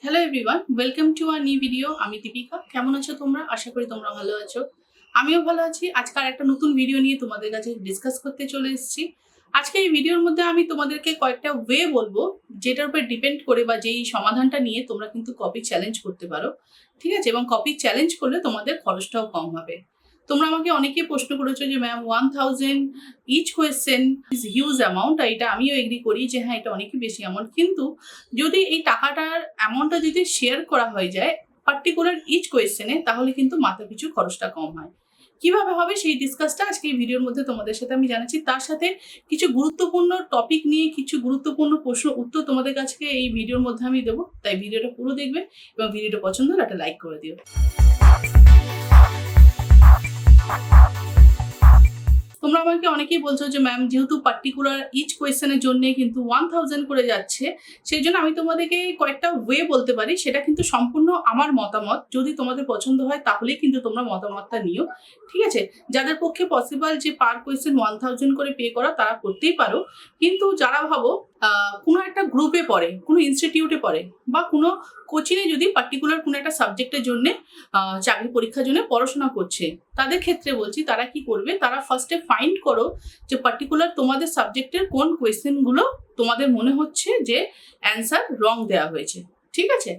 Hello everyone, welcome to our new video. আমি দীপিকা। কেমন আছো তোমরা? আশা করি তোমরা ভালো আছো। আমিও ভালো আছি। আজকে একটা নতুন ভিডিও নিয়ে তোমাদের কাছে ডিসকাস করতে চলে এসেছি। আজকে এই ভিডিওর মধ্যে আমি তোমাদেরকে কয়েকটা ওয়ে বলবো, যেটার উপর ডিপেন্ড করে বা যেই সমাধানটা নিয়ে তোমরা কিন্তু কপি চ্যালেঞ্জ করতে পারো। ঠিক আছে? এবং কপি চ্যালেঞ্জ করলে তোমাদের খরচটাও কম হবে। তোমরা আমাকে অনেকেই প্রশ্ন করেছো যে ma'am 1000 each question is huge amount. এটা আমিও এগ্রি করি যে হ্যাঁ, এটা অনেকই বেশি অ্যামাউন্ট। কিন্তু যদি এই টাকাটার অ্যামাউন্টটা যদি শেয়ার করা হয়ে যায় পার্টিকুলার ইচ কোয়েশ্চেনে, তাহলে কিন্তু মাথা পিছু খরচটা কম হয়। কিভাবে হবে সেই ডিসকাসটা আজকে এই ভিডিওর মধ্যে তোমাদের সাথে আমি জানাচ্ছি। তার সাথে কিছু গুরুত্বপূর্ণ টপিক নিয়ে কিছু গুরুত্বপূর্ণ প্রশ্ন উত্তর তোমাদের কাছে এই ভিডিওর মধ্যে আমি দেবো। তাই ভিডিওটা পুরো দেখবে এবং ভিডিওটা পছন্দ হলে একটা লাইক করে দিও। তোমরা আমাকে অনেকেই বলছো যে ম্যাম যেহেতু পার্টিকুলার ইচ কোয়েশ্চেনের জন্য কিন্তু 1000 করে যাচ্ছে, সেই জন্য আমি তোমাদেরকে কয়েকটা ওয়ে বলতে পারি। সেটা কিন্তু সম্পূর্ণ আমার মতামত। যদি তোমাদের পছন্দ হয় তাহলেই কিন্তু তোমরা মতামতটা নিও। ঠিক আছে? যাদের পক্ষে পসিবল যে পার কোয়েশ্চেন 1000 করে পে করা, তারা করতেই পারো। কিন্তু যারা ভাবো কোনো একটা গ্রুপে পড়ে, কোনো ইনস্টিটিউটে পড়ে বা কোনো কোচিংয়ে যদি পার্টিকুলার কোনো একটা সাবজেক্টের জন্য চাকরি পরীক্ষার জন্য পড়াশোনা করছে, তাদের ক্ষেত্রে বলছি তারা কি করবে, তারা ফার্স্টে ফাইন্ড করো যে পার্টিকুলার তোমাদের সাবজেক্টের কোন কোয়েশ্চেনগুলো তোমাদের মনে হচ্ছে যে অ্যান্সার রং দেওয়া হয়েছে। ঠিক আছে?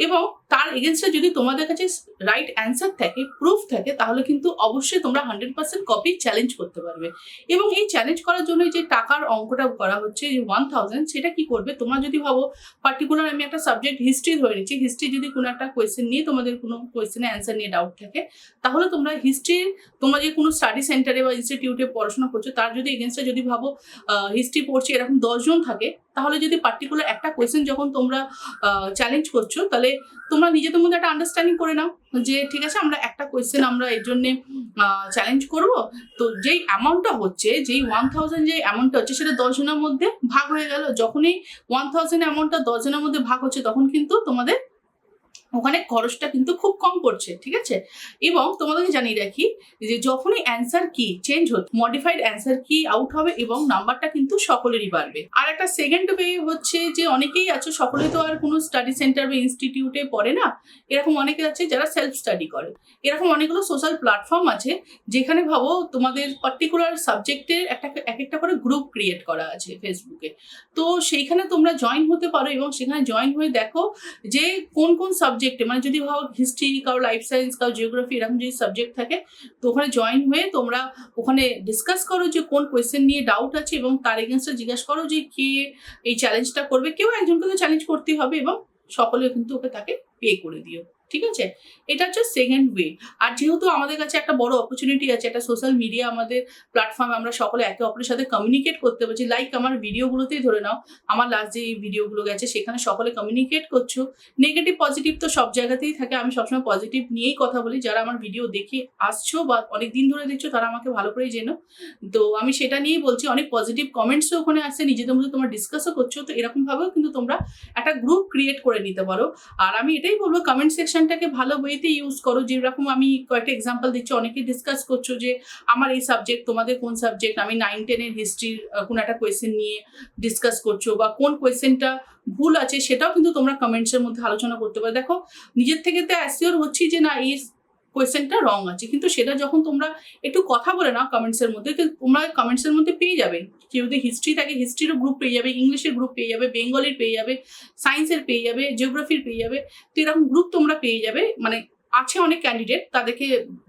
এবং তার এগেনস্টে যদি তোমাদের কাছে রাইট অ্যান্সার থাকে, প্রুফ থাকে, তাহলে কিন্তু অবশ্যই তোমরা 100% কপি চ্যালেঞ্জ করতে পারবে। এবং এই চ্যালেঞ্জ করার জন্য যে টাকার অঙ্কটা করা হচ্ছে, যে 1000, সেটা কি করবে, তোমরা যদি ভাবো পার্টিকুলার আমি একটা সাবজেক্ট হিস্ট্রি ধরে নিচ্ছি, হিস্ট্রি যদি কোনো একটা কোয়েশ্চেন নিয়ে তোমাদের কোনো কোয়েশ্চেনের অ্যান্সার নিয়ে ডাউট থাকে, তাহলে তোমরা হিস্ট্রির তোমরা যে কোনো স্টাডি সেন্টারে বা ইনস্টিটিউটে পড়াশোনা করছো, তার যদি এগেনস্টে যদি ভাবো হিস্ট্রি পড়ছে এরকম 10 জন থাকে, তাহলে যদি পার্টিকুলার একটা কোয়েশ্চেন যখন তোমরা চ্যালেঞ্জ করছো, তাহলে তোমরা নিজেদের মধ্যে একটা আন্ডারস্ট্যান্ডিং করে নাও যে ঠিক আছে, আমরা একটা কোয়েশ্চেন আমরা এর জন্য চ্যালেঞ্জ করব। তো যেই অ্যামাউন্টটা হচ্ছে, যেই 1000 যে অ্যামাউন্টটা হচ্ছে, সেটা 10 জনের মধ্যে ভাগ হয়ে গেল। যখনই 1000 অ্যামাউন্টটা 10 জনের মধ্যে ভাগ হচ্ছে, তখন কিন্তু তোমাদের ওখানে খরচটা কিন্তু খুব কম পড়ছে। ঠিক আছে? এবং তোমাদেরকে জানিয়ে রাখি যে যখনই অ্যান্সার কি চেঞ্জ হচ্ছে, মডিফাইড অ্যান্সার কি আউট হবে এবং নাম্বারটা কিন্তু সকলেরই বাড়বে। আর একটা সেকেন্ড ওয়ে হচ্ছে যে অনেকেই আছে, সকলে তো আর কোনো স্টাডি সেন্টার বা ইনস্টিটিউটে পড়ে না, এরকম অনেকে আছে যারা সেলফ স্টাডি করে। এরকম অনেকগুলো সোশ্যাল প্ল্যাটফর্ম আছে, যেখানে ভাবো তোমাদের পার্টিকুলার সাবজেক্টের এক একটা করে গ্রুপ ক্রিয়েট করা আছে ফেসবুকে। তো সেইখানে তোমরা জয়েন হতে পারো এবং সেখানে জয়েন হয়ে দেখো যে কোন কোন সাবজেক্টে, মানে যদি ভাবো হিস্ট্রি, কারো লাইফ সায়েন্স, কারো জিওগ্রাফি, এরকম যদি সাবজেক্ট থাকে, তো ওখানে জয়েন হয়ে তোমরা ওখানে ডিসকাস করো যে কোন কোয়েশ্চেন নিয়ে ডাউট আছে এবং তার এগেনস্টে জিজ্ঞাসা করো যে কে এই চ্যালেঞ্জটা করবে। কেউ একজনকে তো চ্যালেঞ্জ করতেই হবে এবং সকলে কিন্তু ওকে তাকে পে করে দিও। ঠিক আছে? এটা হচ্ছে সেকেন্ড ওয়ে। আর যেহেতু আমাদের কাছে একটা বড় অপরচুনিটি আছে, একটা সোশ্যাল মিডিয়া আমাদের প্ল্যাটফর্ম, আমরা সকলে একে অপরের সাথে কমিউনিকেট করতে পারছি। লাইক আমার ভিডিওগুলোতেই ধরে নাও, আমার লাস্ট যে ভিডিওগুলো গেছে সেখানে সকলে কমিউনিকেট করছো। নেগেটিভ পজিটিভ তো সব জায়গাতেই থাকে, আমি সবসময় পজিটিভ নিয়েই কথা বলি। যারা আমার ভিডিও দেখে আসছো বা অনেক দিন ধরে দেখছো, তারা আমাকে ভালো করেই জেনো। তো আমি সেটা নিয়েই বলছি, অনেক পজিটিভ কমেন্টসও ওখানে আসছে, নিজেদের মধ্যে তোমরা ডিসকাসও করছো। তো এরকমভাবেও কিন্তু তোমরা একটা গ্রুপ ক্রিয়েট করে নিতে পারো। আর আমি এটাই বলবো, কমেন্ট সেকশনটাকে ভালো ওয়েতে ইউজ করো। যেরকম আমি কয়েকটা এক্সাম্পল দিচ্ছি, অনেকে ডিসকাস করছো যে আমার এই সাবজেক্ট, তোমাদের কোন সাবজেক্ট, আমি 9-10 হিস্ট্রির কোন একটা কোয়েশ্চেন নিয়ে ডিসকাস করছো, বা কোন কোয়েশ্চেনটা ভুল আছে সেটাও কিন্তু তোমরা কমেন্টসের মধ্যে আলোচনা করতে পারো। দেখো, নিজের থেকে তো অ্যাসিওর হচ্ছি যে না, এই কোয়েশ্চেনটা রং আছে, কিন্তু সেটা যখন তোমরা একটু কথা বলে নাও কমেন্টসের মধ্যে, তো তোমরা কমেন্টসের মধ্যে পেয়ে যাবে। কেউ যদি হিস্ট্রি থাকে, হিস্ট্রিরও গ্রুপ পেয়ে যাবে, ইংলিশের গ্রুপ পেয়ে যাবে, বেঙ্গলির পেয়ে যাবে, সায়েন্সের পেয়ে যাবে, জিওগ্রাফির পেয়ে যাবে। তো এরকম গ্রুপ তোমরা পেয়ে যাবে। মানে আছে অনেক ক্যান্ডিডেট, তাদেরকে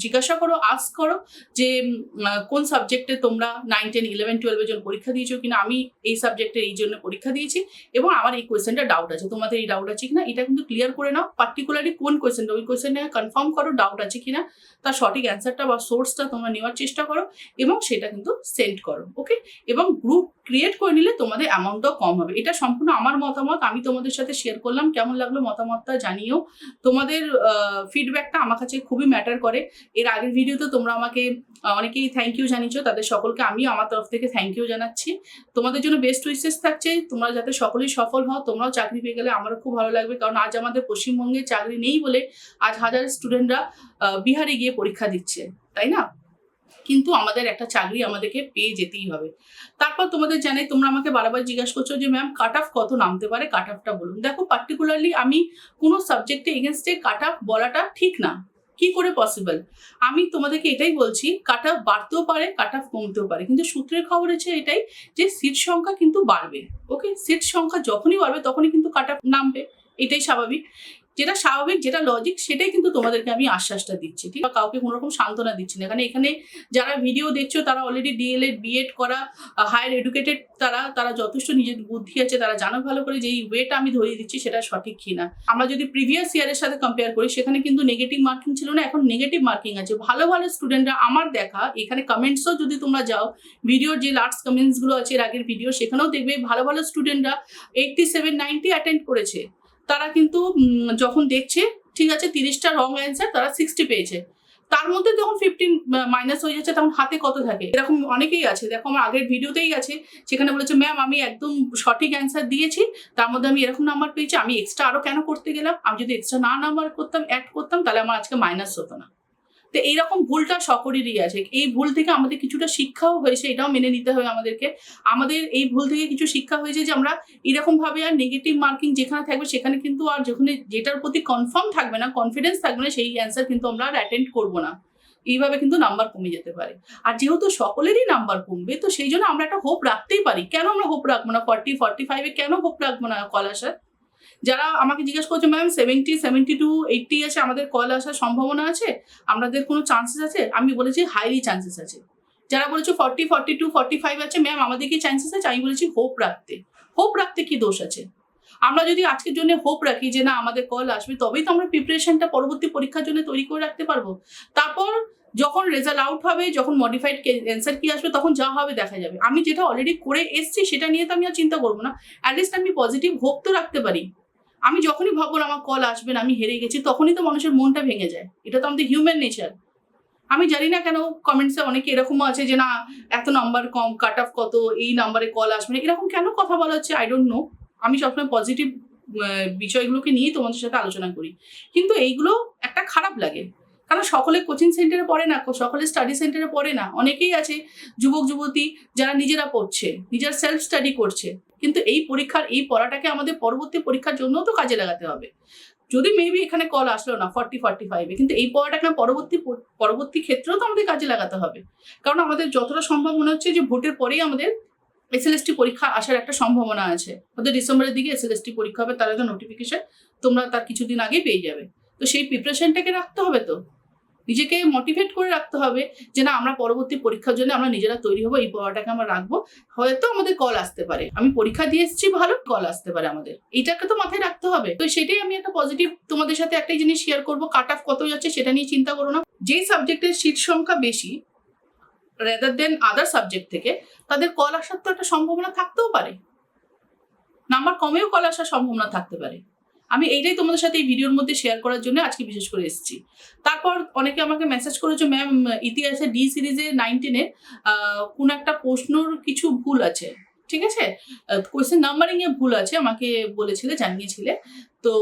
জিজ্ঞাসা করো, আস্ক করো যে কোন সাবজেক্টে তোমরা 9-10-11-12 জন পরীক্ষা দিয়েছো কিনা। আমি এই সাবজেক্টে এই জন্য পরীক্ষা দিয়েছি এবং আমার এই কোয়েশ্চেনটা ডাউট আছে, তোমাদের এই ডাউট আছে কিনা, এটা কিন্তু ক্লিয়ার করে নাও। পার্টিকুলারলি কোন কোয়েশ্চেনটা, ওই কোয়েশ্চেনটা কনফার্ম করো, ডাউট আছে কিনা, তার সঠিক অ্যান্সারটা বা সোর্সটা তোমরা নেওয়ার চেষ্টা করো এবং সেটা কিন্তু সেন্ড করো। ওকে? এবং গ্রুপ ক্রিয়েট করে নিলে তোমাদের অ্যামাউন্টটাও কম হবে। এটা সম্পূর্ণ আমার মতামত, আমি তোমাদের সাথে শেয়ার করলাম। কেমন লাগলো মতামতটা জানিও। তোমাদের ফিডব্যাকটা আমার কাছে খুবই ম্যাটার করে। এর আগের ভিডিওতে তোমরা আমাকে অনেকেই থ্যাংক ইউ জানিয়েছো, তাদের সকলকে আমিও আমার তরফ থেকে থ্যাংক ইউ জানাচ্ছি। তোমাদের জন্য বেস্ট উইশেস থাকছে, তোমরা যাতে সকলেই সফল হও। তোমরাও চাকরি পেয়ে গেলে আমারও খুব ভালো লাগবে, কারণ আজ আমাদের পশ্চিমবঙ্গে চাকরি নেই বলে আজ হাজার স্টুডেন্টরা বিহারে গিয়ে পরীক্ষা দিচ্ছে, তাই না? কিন্তু আমাদের একটা চাকরি আমাদেরকে পেয়ে যেতেই হবে। তারপর তোমাদের জানাই, তোমরা আমাকে বারবার জিজ্ঞাসা করছো যে ম্যাম কাট অফ কত নামতে পারে, কাট অফটা বলুন। দেখো, পার্টিকুলারলি আমি কোনো সাবজেক্টে এগেনস্টে কাট অফ বলাটা ঠিক না, কি করে পসিবল। আমি তোমাদেরকে এটাই বলছি, কাট অফ বাড়তেও পারে, কাট অফ কমতেও পারে, কিন্তু সূত্রের খবর হচ্ছে এটাই যে সিট সংখ্যা কিন্তু বাড়বে। ওকে, সিট সংখ্যা যখনই বাড়বে তখনই কিন্তু কাট অফ নামবে, এটাই স্বাভাবিক। যেটা স্বাভাবিক, যেটা লজিক, সেটাই কিন্তু তোমাদেরকে আমি আশ্বাসটা দিচ্ছি, ঠিক আছে? কাউকে কোনো রকম সান্ত্বনা দিচ্ছি না, কারণ এখানে যারা ভিডিও দেখছো তারা অলরেডি ডিএলএড বিএড করা, হায়ার এডুকেটেড, তারা যথেষ্ট নিজের বুদ্ধি আছে, তারা জানো ভালো করে যে এই ওয়েটা আমি ধরিয়ে দিচ্ছি সেটা সঠিক কিনা। আমরা যদি প্রিভিয়াস ইয়ারের সাথে কম্পেয়ার করি, সেখানে কিন্তু নেগেটিভ মার্কিং ছিল না, এখন নেগেটিভ মার্কিং আছে। ভালো ভালো স্টুডেন্টরা আমার দেখা, এখানে কমেন্টসও যদি তোমরা যাও, ভিডিওর যে লাস্ট কমেন্টসগুলো আছে এর আগের ভিডিও, সেখানেও দেখবে ভালো ভালো স্টুডেন্টরা 87-90 অ্যাটেন্ড করেছে। তারা কিন্তু যখন দেখছে ঠিক আছে 30টা রং অ্যান্সার, তারা 60 পেয়েছে, তার মধ্যে যখন 15 মাইনাস হয়ে যাচ্ছে তখন হাতে কত থাকে? এরকম অনেকেই আছে, দেখো আমার আগের ভিডিওতেই আছে, সেখানে বলেছে ম্যাম আমি একদম সঠিক অ্যান্সার দিয়েছি, তার মধ্যে আমি এরকম নাম্বার পেয়েছি, আমি এক্সট্রা আরো কেন করতে গেলাম? আমি যদি এক্সট্রা না নাম্বার করতাম, অ্যাড করতাম, তাহলে আমার আজকে মাইনাস হতো না। তো এইরকম ভুলটা সকলেরই আছে। এই ভুল থেকে আমাদের কিছুটা শিক্ষাও হয়েছে, এটাও মেনে নিতে হবে আমাদেরকে। আমাদের এই ভুল থেকে কিছু শিক্ষা হয়েছে যে আমরা এরকম ভাবে আর নেগেটিভ মার্কিং যেখানে থাকবে সেখানে কিন্তু আর যেখানে যেটার প্রতি কনফার্ম থাকবে না, কনফিডেন্স থাকবে না, সেই অ্যান্সার কিন্তু আমরা আর অ্যাটেন্ড করবো না। এইভাবে কিন্তু নাম্বার কমে যেতে পারে। আর যেহেতু সকলেরই নাম্বার কমবে, তো সেই জন্য আমরা একটা হোপ রাখতেই পারি। কেন আমরা হোপ রাখবো না? 40-45-এ কেন হোপ রাখবো না কল আসার? যারা আমাকে জিজ্ঞেস করছে ম্যাম 70-72-80 আছে, আমাদের কল আসার সম্ভাবনা আছে, আমাদের কোনো চান্সেস আছে? আমি বলেছি হাইলি চান্সেস আছে। যারা বলেছে 40-42-45 আছে ম্যাম, আমাদের কি চান্সেস আছে? আমি বলেছি হোপ রাখতে। হোপ রাখতে কি দোষ আছে? আমরা যদি আজকের জন্য হোপ রাখি যে না আমাদের কল আসবে, তবেই তো আমরা প্রিপারেশনটা পরবর্তী পরীক্ষার জন্য তৈরি করে রাখতে পারবো। তারপর যখন রেজাল্ট আউট হবে, যখন মডিফাইড অ্যান্সার কি আসবে, তখন যা হবে দেখা যাবে। আমি যেটা অলরেডি করে এসছি সেটা নিয়ে তো আমি আর চিন্তা করবো না। অ্যাটলিস্ট আমি পজিটিভ হোপ তো রাখতে পারি। আমি যখনই ভাববো আমার কল আসবে না, আমি হেরে গেছি, তখনই তো মানুষের মনটা ভেঙে যায়। এটা তো আমাদের হিউম্যান নেচার। আমি জানি না কেন কমেন্টসে অনেকে এরকমও আছে যে না এত নাম্বার কম, কাট অফ কত, এই নাম্বারে কল আসবে না, এরকম কেন কথা বলা হচ্ছে আই ডোন্ট নো। আমি সবসময় পজিটিভ বিষয়গুলোকে নিয়েই তোমাদের সাথে আলোচনা করি, কিন্তু এইগুলো একটা খারাপ লাগে, কারণ সকলে কোচিং সেন্টারে পড়ে না, সকলে স্টাডি সেন্টারে পড়ে না। অনেকেই আছে যুবক যুবতী যারা নিজেরা পড়ছে, নিজের সেলফ স্টাডি করছে, কিন্তু এই পরীক্ষার এই পড়াটাকে আমাদের পরবর্তী পরীক্ষার জন্যও তো কাজে লাগাতে হবে। যদি মেবি এখানে কল আসলো না 40-45-এ, কিন্তু এই পড়াটাকে পরবর্তী ক্ষেত্রেও তো আমাদের কাজে লাগাতে হবে। কারণ আমাদের যতটা সম্ভব মনে হচ্ছে যে ভোটের পরেই আমাদের এসএলএসটি পরীক্ষা আসার একটা সম্ভাবনা আছে। ওদের ডিসেম্বরের দিকে এসএলএসটি পরীক্ষা হবে, তার একটা নোটিফিকেশন তোমরা তার কিছুদিন আগেই পেয়ে যাবে। তো সেই প্রিপারেশনটাকে রাখতে হবে, তো নিজেকে মোটিভেট করে রাখতে হবে যে না আমরা পরবর্তী পরীক্ষার জন্য আমরা নিজেরা তৈরি হবো, এই পড়াটাকে আমরা রাখবো। হয়তো আমাদের কল আসতে পারে, আমি পরীক্ষা দিয়ে এসেছি, ভালো কল আসতে পারে আমাদের, এইটাকে তো মাথায় রাখতে হবে। তো সেটাই আমি একটা পজিটিভ তোমাদের সাথে একটাই জিনিস শেয়ার করবো, কাট অফ কত যাচ্ছে সেটা নিয়ে চিন্তা করো না। যেই সাবজেক্টের সিট সংখ্যা বেশি রেদার দেন আদার সাবজেক্ট থেকে, তাদের কল আসার তো একটা সম্ভাবনা থাকতেও পারে, নাম্বার কমেও কল আসার সম্ভাবনা থাকতে পারে। আমি এইটাই তোমাদের সাথে এই ভিডিওর মধ্যে শেয়ার করার জন্য আজকে বিশেষ করে এসেছি। তারপর অনেকে আমাকে মেসেজ করেছো ম্যাম ইতিহাসে ডি সিরিজে 19-এ কোন একটা প্রশ্নর কিছু ভুল আছে, ঠিক আছে, কোয়েশ্চেন নাম্বারিং এ ভুল আছে, আমাকে বলেছিলে, জানিয়েছিলে। তো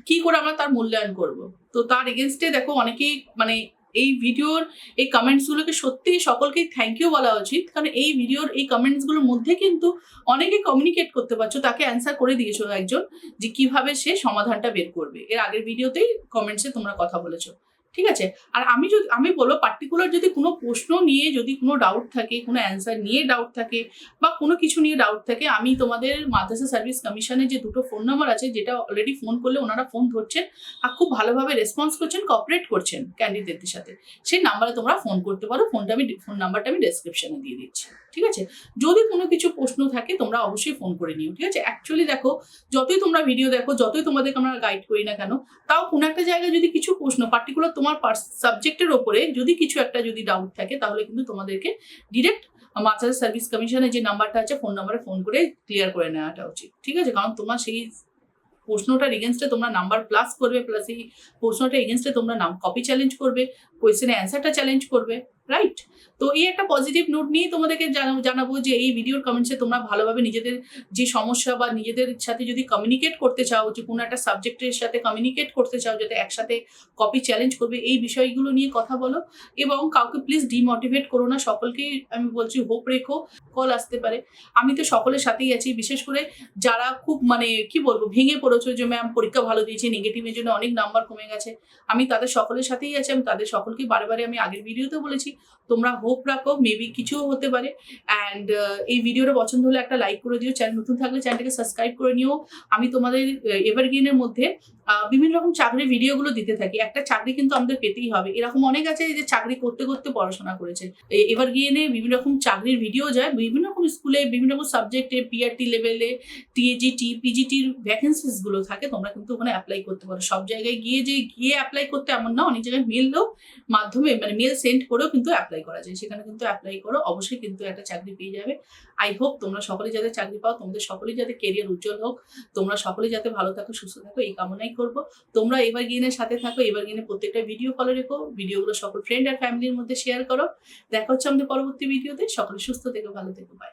কি করে আমরা তার মূল্যায়ন করব? তো তার এগেনস্টে দেখো অনেকেই মানে এই ভিডিওর এই কমেন্টসগুলোকে সত্যি সকলকেই থ্যাংক ইউ বলা উচিত, কারণ এই ভিডিওর এই কমেন্টসগুলোর মধ্যে কিন্তু অনেকে কমিউনিকেট করতে পারছো, তাকে অ্যান্সার করে দিয়েছো একজন যে কিভাবে সে সমাধানটা বের করবে। এর আগের ভিডিওতেই কমেন্টসে তোমরা কথা বলেছো, ঠিক আছে। আর আমি বলবো পার্টিকুলার যদি কোনো প্রশ্ন নিয়ে যদি কোনো ডাউট থাকে, কোনো অ্যান্সার নিয়ে ডাউট থাকে, বা কোনো কিছু নিয়ে ডাউট থাকে, আমি তোমাদের মাদ্রাসা সার্ভিস কমিশনের যে 2টো ফোন নাম্বার আছে, যেটা অলরেডি ফোন করলে ওনারা ফোন ধরছেন আর খুব ভালোভাবে রেসপন্স করছেন, কোঅপারেট করছেন ক্যান্ডিডেটদের সাথে, সেই নাম্বারে তোমরা ফোন করতে পারো। ফোন নাম্বারটা আমি ডেসক্রিপশনে দিয়ে দিচ্ছি, ঠিক আছে। যদি কোনো কিছু প্রশ্ন থাকে তোমরা অবশ্যই ফোন করে নিও, ঠিক আছে। অ্যাকচুয়ালি দেখো, যতই তোমরা ভিডিও দেখো, যতই তোমাদেরকে আমরা গাইড করি না কেন, তাও কোনো একটা জায়গায় যদি কিছু প্রশ্ন পার্টিকুলার তোমার সাবজেক্টের ওপরে যদি কিছু একটা যদি ডাউট থাকে, তাহলে কিন্তু তোমাদেরকে ডিরেক্ট মাদ্রাসা সার্ভিস কমিশনের যে নাম্বারটা আছে ফোন নাম্বারে ফোন করে ক্লিয়ার করে নেওয়াটা উচিত, ঠিক আছে। কারণ তোমার সেই প্রশ্নটার এগেনস্টে তোমরা নাম্বার প্লাস করবে, প্লাস এই প্রশ্নটার এগেনস্টে তোমরা কপি চ্যালেঞ্জ করবে, কোয়েশ্চেনের অ্যান্সারটা চ্যালেঞ্জ করবে, রাইট? তো এই একটা পজিটিভ নোট নিয়েই তোমাদেরকে জানাবো যে এই ভিডিওর কমেন্টসে তোমরা ভালোভাবে নিজেদের যে সমস্যা বা নিজেদের সাথে যদি কমিউনিকেট করতে চাও, যে কোনো একটা সাবজেক্টের সাথে কমিউনিকেট করতে চাও যাতে একসাথে কপি চ্যালেঞ্জ করবে, এই বিষয়গুলো নিয়ে কথা বলো। এবং কাউকে প্লিজ ডিমোটিভেট করো না, সকলকেই আমি বলছি হোপ রেখো, কল আসতে পারে। আমি তো সকলের সাথেই আছি, বিশেষ করে যারা খুব মানে কি বলবো ভেঙে পড়েছো যে ম্যাম পরীক্ষা ভালো দিয়েছি, নেগেটিভের জন্য অনেক নাম্বার কমে গেছে, আমি তাদের সকলের সাথেই আছি। আমি তাদের সকলকে বারে আমি আগের ভিডিওতেও বলেছি, তোমরা হোপ রাখো, মেবি কিছুও হতে পারে। অ্যান্ড এই ভিডিওটা পছন্দ হলে একটা লাইক করে দিও, চ্যানেল নতুন থাকলে চ্যানেলটাকে সাবস্ক্রাইব করে নিও। আমি তোমাদের এভারগ্রিনের মধ্যে বিভিন্ন রকম চাকরির ভিডিওগুলো দিতে থাকি। একটা চাকরি কিন্তু আমাদের পেতেই হবে, এরকম অনেক আছে যে চাকরি করতে করতে পড়াশোনা করেছে। এভারগ্রিনে বিভিন্ন রকম চাকরির ভিডিও যায়, বিভিন্ন রকম স্কুলে বিভিন্ন রকম সাবজেক্টে, পিআরটি লেভেলে, টিএজিটি, পিজিটির ভ্যাকেন্সিস গুলো থাকে, তোমরা কিন্তু ওখানে অ্যাপ্লাই করতে পারো। সব জায়গায় গিয়ে অ্যাপ্লাই করতে এমন না, অনেক জায়গায় মেলও মাধ্যমে মানে মেল সেন্ড করেও কিন্তু অ্যাপ্লাই করা যায়, সেখানে কিন্তু অ্যাপ্লাই করো, অবশ্যই কিন্তু একটা চাকরি পেয়ে যাবে। আই হোপ তোমরা সকলে যাতে চাকরি পাও, তোমাদের সকলেই যাতে কেরিয়ার উজ্জ্বল হোক, তোমরা সকলেই যাতে ভালো থাকো, সুস্থ থাকো, এই কামনাই করবো। তোমরা এভারগ্রিনের সাথে থাকো, এভারগ্রিনের প্রত্যেকটা ভিডিও ফলো রেখো, ভিডিওগুলো সকল ফ্রেন্ড আর ফ্যামিলির মধ্যে শেয়ার করো। দেখা হচ্ছে আমাদের পরবর্তী ভিডিওতে। সকলে সুস্থ থেকো, ভালো থেকো, বাই।